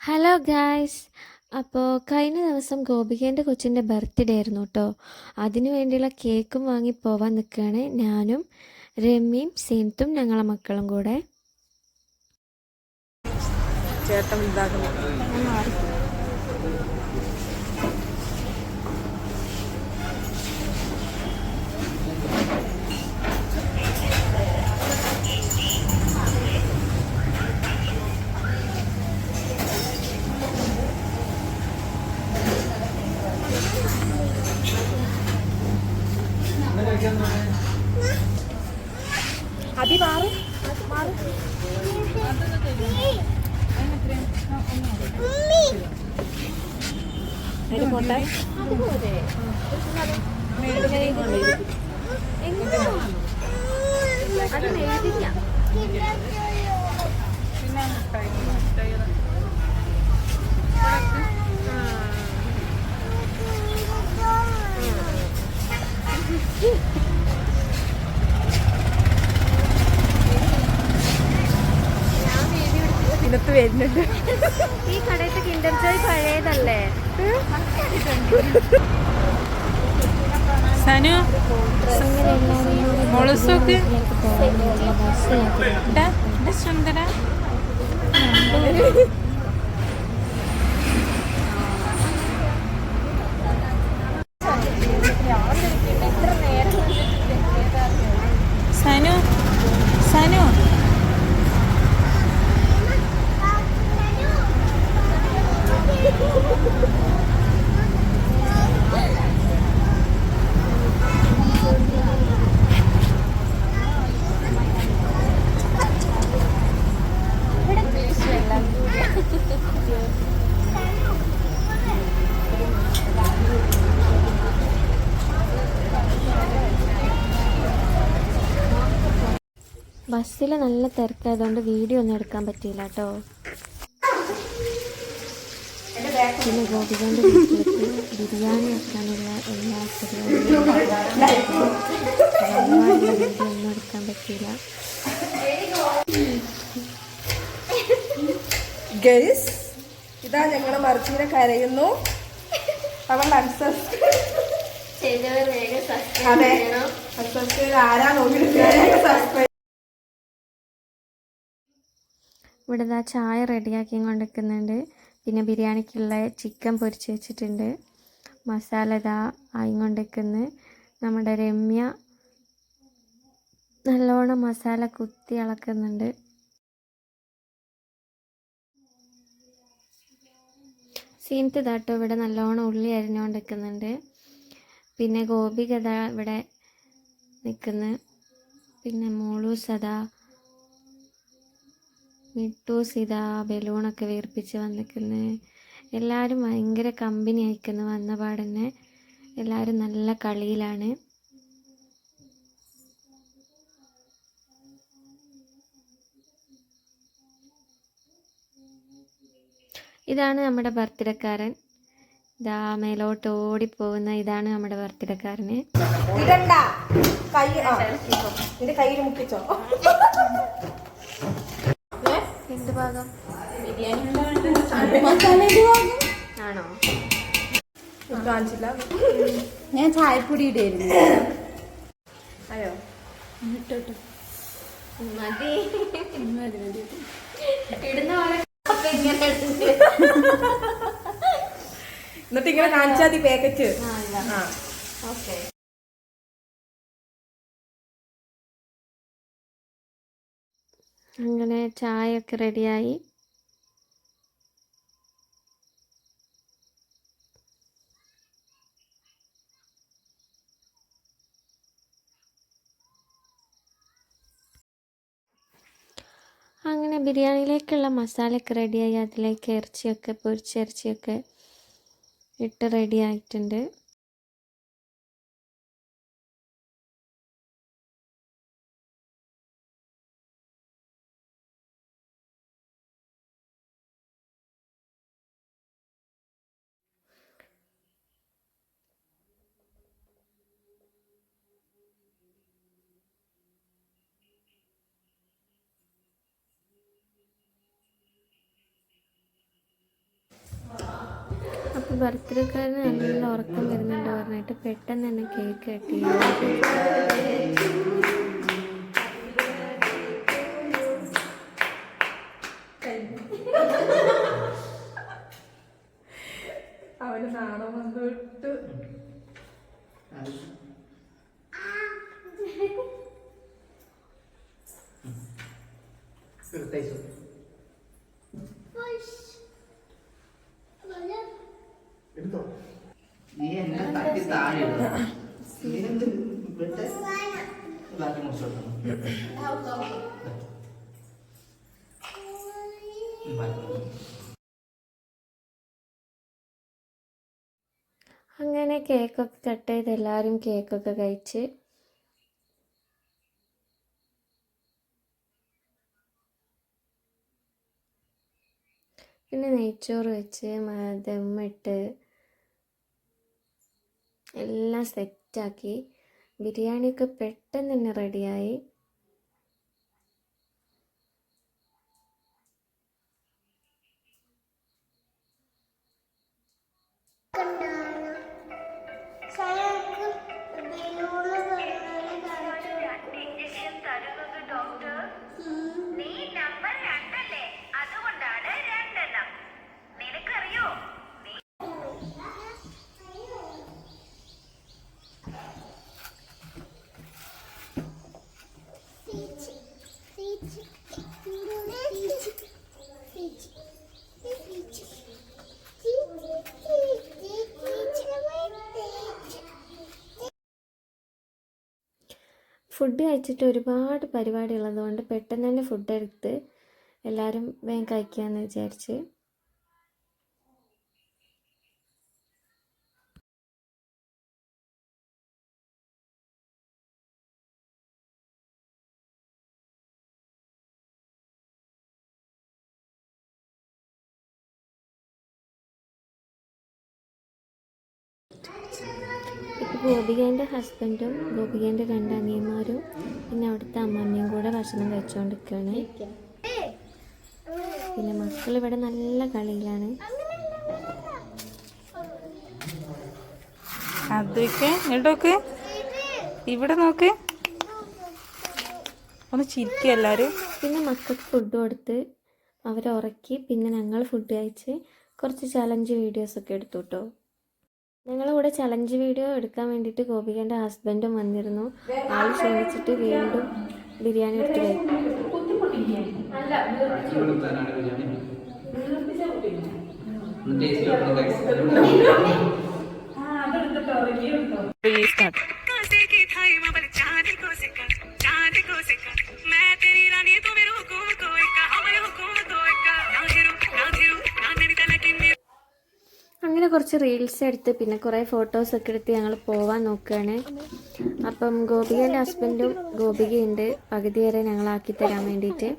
Hello guys. അപ്പോൾ കഴിഞ്ഞ ദിവസം ഗോപികേൻ്റെ കൊച്ചിൻ്റെ ബർത്ത്ഡേ ആയിരുന്നു കേട്ടോ. അതിനു വേണ്ടിയുള്ള കേക്കും വാങ്ങി പോവാൻ നിൽക്കുകയാണ് ഞാനും രമ്യയും സീനത്തും ഞങ്ങളെ മക്കളും കൂടെ. ചേട്ടൻ അതി മാറും പോട്ടെ. ഇതിനകത്ത് വരുന്നുണ്ട്. ഈ കടയത്തെ കിൻഡർ ജോയ് പഴയതല്ലേ? സനു മുളസൊക്കെ സുന്ദര സനു സനു ബസ്സിൽ നല്ല തിരക്കായതുകൊണ്ട് വീഡിയോ ഒന്നും എടുക്കാൻ പറ്റിയില്ല കേട്ടോ. പിന്നെ ഗോപികേൻ്റെ വീട്ടിലേക്ക് ബിരിയാണി വെക്കാനുള്ള എല്ലാ പരിപാടികളും ഒന്നും എടുക്കാൻ പറ്റിയില്ല. ഗൈസ്, ഇതാ ഞങ്ങള് മർച്ചീനെ കരയുന്നു. അവളുടെ ആരാ നോക്കി. ഇവിടെ ചായ റെഡിയാക്കി കൊണ്ടിരിക്കുന്നുണ്ട്. പിന്നെ ബിരിയാണിക്കുള്ള ചിക്കൻ പൊരിച്ച് വെച്ചിട്ടുണ്ട്. മസാല ഇതാ ആയിക്കൊണ്ടിരിക്കുന്നു. നമ്മുടെ രമ്യ നല്ലോണം മസാല കുത്തി ഇളക്കുന്നുണ്ട്. സീനത്ത് ഇതാട്ടോ ഇവിടെ നല്ലോണം ഉള്ളി അരിഞ്ഞുകൊണ്ടിരിക്കുന്നുണ്ട്. പിന്നെ ഗോപിക ഇതാ ഇവിടെ നിൽക്കുന്നു. പിന്നെ മോളൂസ് അതാ മിട്ടൂസ് ഇതാ ബലൂണൊക്കെ വീർപ്പിച്ച് വന്നിരിക്കുന്നു. എല്ലാവരും ഭയങ്കര കമ്പനി അയക്കുന്നു. വന്ന പാടന്നെ എല്ലാവരും നല്ല കളിയിലാണ്. ഇതാണ് നമ്മുടെ ബർത്ത്ഡേക്കാരൻ. ഇതാ മേലോട്ട് ഓടിപ്പോകുന്ന ഇതാണ് നമ്മുടെ ബർത്ത്ഡേക്കാരന്. എന്ത് ഭാഗം? ആണോ? ഞാൻ ചായപ്പൊടി ഇടായിരുന്നു. അയ്യോ മതി ഇടുന്ന എന്നിട്ട് ഇങ്ങനെ കാണിച്ചാൽ മതി പാക്കറ്റ്. ഓക്കെ. അങ്ങനെ ചായയൊക്കെ റെഡിയായി. അങ്ങനെ ബിരിയാണിയിലേക്കുള്ള മസാലയൊക്കെ റെഡിയായി. അതിലേക്ക് ഇറച്ചിയൊക്കെ പൊരിച്ച ഇറച്ചിയൊക്കെ ഇട്ട് റെഡി ആയിട്ടുണ്ട്. അപ്പോൾ ബർത്ത്ഡേക്കാരന് നല്ല ഉറക്കം വരുന്നുണ്ട് പറഞ്ഞിട്ട് പെട്ടെന്ന് തന്നെ കേക്ക് കട്ടി. അവന് നാണം വന്നിട്ട് നീ എന്നെ തട്ടി താഴെ നീന്ത് വിട്ട് ബാക്കി മുറിച്ചോട്ടണം അങ്ങനെ കേക്കൊക്കെ കട്ട് ചെയ്ത് എല്ലാവരും കേക്കൊക്കെ കഴിച്ച് പിന്നെ നെയ്ച്ചോറ് വെച്ച് ദമ്മിട്ട് എല്ലാം സെറ്റാക്കി. ബിരിയാണിയൊക്കെ പെട്ടെന്ന് തന്നെ റെഡിയായി. ഫുഡ് കഴിച്ചിട്ട് ഒരുപാട് പരിപാടി ഉള്ളതുകൊണ്ട് പെട്ടെന്ന് തന്നെ ഫുഡ് എടുത്ത് എല്ലാവരും വേഗം കഴിക്കാമെന്ന് വിചാരിച്ച്. ഇപ്പോൾ ഗോപികേൻ്റെ ഹസ്ബൻഡും ഗോപികേൻ്റെ 2 അനിയന്മാരും പിന്നെ അവിടുത്തെ അമ്മമ്മയും കൂടെ ഭക്ഷണം കഴിച്ചുകൊണ്ടിരിക്കുകയാണ്. പിന്നെ മക്കളിവിടെ നല്ല കളിയിലാണ്. അതൊക്കെ ഇങ്ങോട്ടോക്ക് ഇവിടെ നോക്ക് ഒന്ന് ചിരിക്കുക എല്ലാവരും. പിന്നെ മക്കൾക്ക് ഫുഡ് കൊടുത്ത് അവരെ ഉറക്കി. പിന്നെ ഞങ്ങൾ ഫുഡ് കഴിച്ച് കുറച്ച് ചലഞ്ച് വീഡിയോസൊക്കെ എടുത്തു കേട്ടോ. ഞങ്ങളുടെ കൂടെ ചലഞ്ച് വീഡിയോ എടുക്കാൻ വേണ്ടിയിട്ട് ഗോപികേൻ്റെ ഹസ്ബൻഡും വന്നിരുന്നു. ആൾ ക്ഷണിച്ചിട്ട് വീണ്ടും ബിരിയാണി എടുത്ത് കഴിക്കും. അങ്ങനെ കുറച്ച് റീൽസ് എടുത്ത് പിന്നെ കുറേ ഫോട്ടോസൊക്കെ എടുത്ത് ഞങ്ങൾ പോവാൻ നോക്കുകയാണ്. അപ്പം ഗോപികേൻ്റെ ഹസ്ബൻഡും ഗോപികയുണ്ട് പകുതി വരെ ഞങ്ങളാക്കി തരാൻ വേണ്ടിയിട്ട്.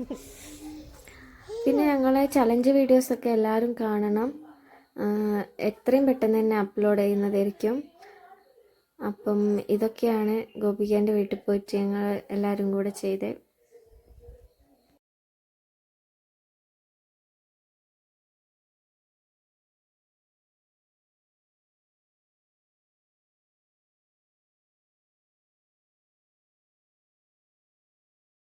പിന്നെ ഞങ്ങളെ ചലഞ്ച് വീഡിയോസൊക്കെ എല്ലാവരും കാണണം. എത്രയും പെട്ടെന്ന് തന്നെ അപ്ലോഡ് ചെയ്യുന്നതായിരിക്കും. അപ്പം ഇതൊക്കെയാണ് ഗോപികേൻ്റെ വീട്ടിൽ പോയിട്ട് ഞങ്ങൾ എല്ലാവരും കൂടെ ചെയ്തത്.